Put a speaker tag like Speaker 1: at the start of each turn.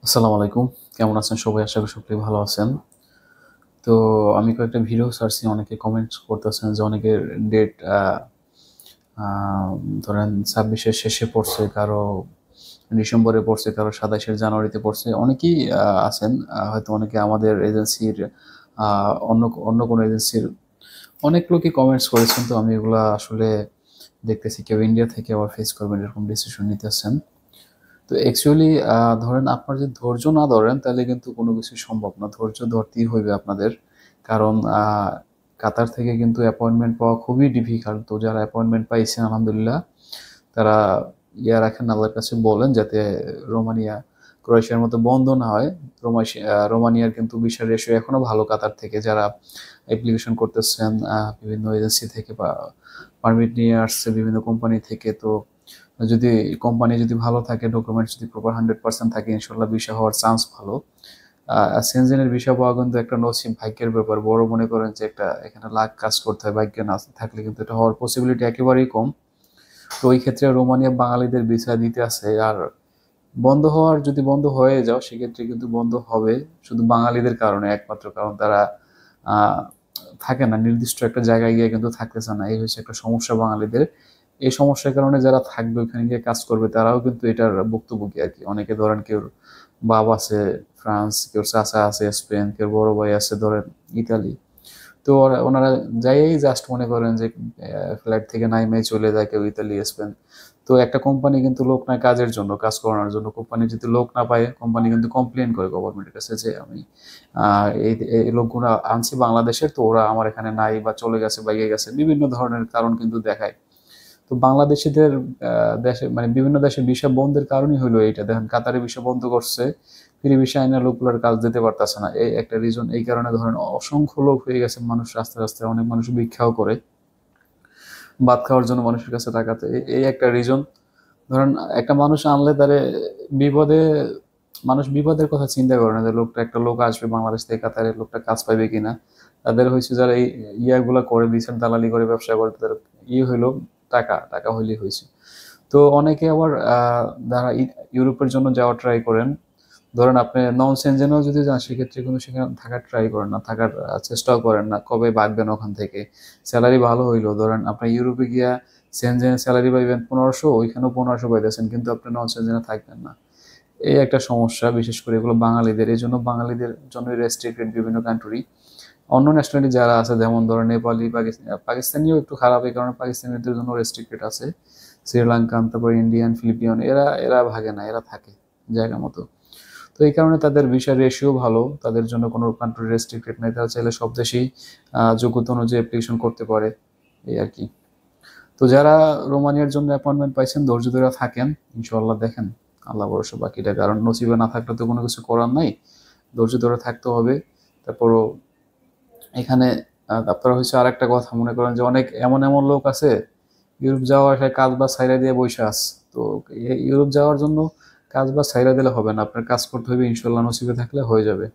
Speaker 1: আসসালামু আলাইকুম। কেমন আছেন সবাই? আশা করি সকলেই ভালো আছেন। তো আমি কয়েকটা ভিডিও ছাড়ছি, অনেকে কমেন্টস করতেছেন যে অনেকের ডেট আ ধরেন ২৬ এর শেষে পড়ছে, কারো ডিসেম্বরে পড়ছে, কারো ২৭ এর জানুয়ারিতে পড়ছে। অনেকেই আছেন। হয়তো অনেকে আমাদের এজেন্সির আ অন্য অন্য কোনো এজেন্সির অনেক লোকই কমেন্টস করেছেন। তো আমি এগুলা আসলে দেখতেছি কেউ ইন্ডিয়া থেকে আবার ফেস করবেন এরকম ডিসিশন নিতেছেন। তো অ্যাকচুয়ালি ধরেন আপনার যদি ধৈর্য না ধরেন তাহলে কিন্তু কোনো কিছুই সম্ভব না। ধৈর্য ধরতেই হইবে আপনাদের। কারণ কাতার থেকে কিন্তু অ্যাপয়েন্টমেন্ট পাওয়া খুবই ডিফিকাল্ট। তো যারা অ্যাপয়েন্টমেন্ট পাইছেন আলহামদুলিল্লাহ, তারা রাখেন, আল্লাহর কাছে বলেন যাতে রোমানিয়া, ক্রোয়েশিয়ার মতো বন্ধ না হয়। রোমানিয়ার কিন্তু ভিসার রেশিও এখনো ভালো কাতার থেকে। যারা অ্যাপ্লিকেশন করতেছেন বিভিন্ন এজেন্সি থেকে বা পারমিট নিয়ে আসছে বিভিন্ন কোম্পানি থেকে। তো যদি কোম্পানি যদি ভালো থাকে, ডকুমেন্টস যদি প্রপার 100% থাকে, ইনশাল্লাহ ভিসা হওয়ার চান্স ভালো। সেনজেনের ভিসা পাওয়া কিন্তু একটা নসিব, ভাগ্যের ব্যাপার। বড় মনে করেন যে একটা এখানে লাখ কাজ করতে হয়, ভাগ্যে না থাকলে কিন্তু এটা হওয়ার পসিবিলিটি একেবারেই কম। তো ওই ক্ষেত্রে রোমানিয়া বাঙালিদের ভিসা দিতে আছে। আর যদি বন্ধ হয়ে যাও, সেক্ষেত্রে কিন্তু বন্ধ হবে শুধু বাঙালিদের কারণে, একমাত্র কারণ তারা আহ, থাকে না, নির্দিষ্ট একটা জায়গায় গিয়ে কিন্তু থাকতেছে না। এই হচ্ছে একটা সমস্যা বাঙালিদের। এই সমস্যার কারণে যারা থাকবে ওখানে গিয়ে কাজ করবে তারাও কিন্তু এটার ভুক্তভোগী আর কি। অনেকে ধরেন কেউ বাবা আছে ফ্রান্স, কেউ চাচা আছে স্পেন, কেউ বড় ভাই আছে ধরেন ইতালি। তো ওনারা যাইয়েই জাস্ট মনে করেন যে ফ্লাইট থেকে নাইমে চলে যায় কেউ ইতালি, স্পেন। তো একটা কোম্পানি কিন্তু লোক না কাজের জন্য, কাজ করানোর জন্য। কোম্পানি যদি লোক না পায়, কোম্পানি কিন্তু কমপ্লেন করে গভর্নমেন্টের কাছে যে আমি এই লোকগুলো আনছি বাংলাদেশের, তো ওরা আমার এখানে নাই বা চলে গেছে বা ইয়ে গেছে, বিভিন্ন ধরনের কারণ কিন্তু দেখায়। তো বাংলাদেশিদের দেশে মানে বিভিন্ন দেশে ভিসা বন্ধের কারণই হলো এইটা। দেখেন কাতারে ভিসা বন্ধ করছে, ফ্রি ভিসা আইনা লোকগুলোর কাজ দিতে পারতেছে না। এই একটা রিজন। এই কারণে ধরেন অসংখ্য লোক হয়ে গেছে, মানুষ রাস্তায় রাস্তায়, অনেক মানুষ ভিক্ষাও করে ভাত খাওয়ার জন্য মানুষের কাছে টাকাতে। এই একটা রিজন। ধরেন একটা মানুষ আনলে তারে বিপদে, মানুষ বিপদের কথা চিন্তা করে না যে লোকটা, একটা লোক আসবে বাংলাদেশ থেকে কাতারে, লোকটা কাজ পাইবে কিনা। তাদের হয়েছে যারা এই ইয়াগুলা করে, বিচার দালালি করে, ব্যবসা করে, তাদের হইলো টাকা, টাকা হইলেই হয়েছে। তো অনেকে আবার যারা ইউরোপের জন্য যাওয়া ট্রাই করেন, ধরেন আপনি নন সেনজেনেও যদি যান, সেক্ষেত্রে কিন্তু সেখানে থাকার ট্রাই করেন না, থাকার চেষ্টাও করেন না। কবে বাঁচবেন ওখান থেকে? স্যালারি ভালো হইলো, ধরেন আপনি ইউরোপে গিয়া সেনজেনে স্যালারি পাইবেন ১৫০০, ওইখানেও ১৫০০ পাইতেছেন, কিন্তু আপনি নন সেনজেনে থাকবেন না। এই একটা সমস্যা, বিশেষ করে এগুলো বাঙালিদের। এই জন্য বাঙালিদের জন্য রেস্ট্রিক্টেড বিভিন্ন কান্ট্রি। অন্য ন্যাশনালিটি যারা আছে, যেমন ধরেন নেপালি, পাকিস্তানিও একটু খারাপ, এই কারণে পাকিস্তানিদের জন্য রেস্ট্রিক্টেড আছে। শ্রীলঙ্কান, তারপর ইন্ডিয়ান, ফিলিপিয়ান, এরা এরা ভাগে না, এরা থাকে জায়গা মতো। তো এই কারণে তাদের ভিসা রেশিও ভালো, তাদের জন্য কোনো কান্ট্রি রেস্ট্রিক্টেড নেই। তারা চাইলে সব দেশেই যোগ্যতা অনুযায়ী অ্যাপ্লিকেশন করতে পারে, এই আর কি। তো যারা রোমানিয়ার জন্য অ্যাপয়েন্টমেন্ট পাইছেন, ধৈর্য ধরে থাকেন, ইনশাল্লাহ দেখেন আল্লাহ ভরসা বাকিটা। কারণ নসিবে না থাকলে তো কোনো কিছু করার নাই, ধৈর্য ধরে থাকতে হবে। তারপরও এখানে আপনারা হচ্ছে আর একটা কথা মনে করেন যে অনেক এমন এমন লোক আছে ইউরোপ যাওয়ার আশায় কাজ বাজ ছাইড়া দিয়ে বসে আছে। তো ইউরোপ যাওয়ার জন্য কাজ বাজ ছাইড়া দিলে হবে না, আপনার কাজ করতে হবে, ইনশাল্লাহ নসিবে থাকলে হয়ে যাবে।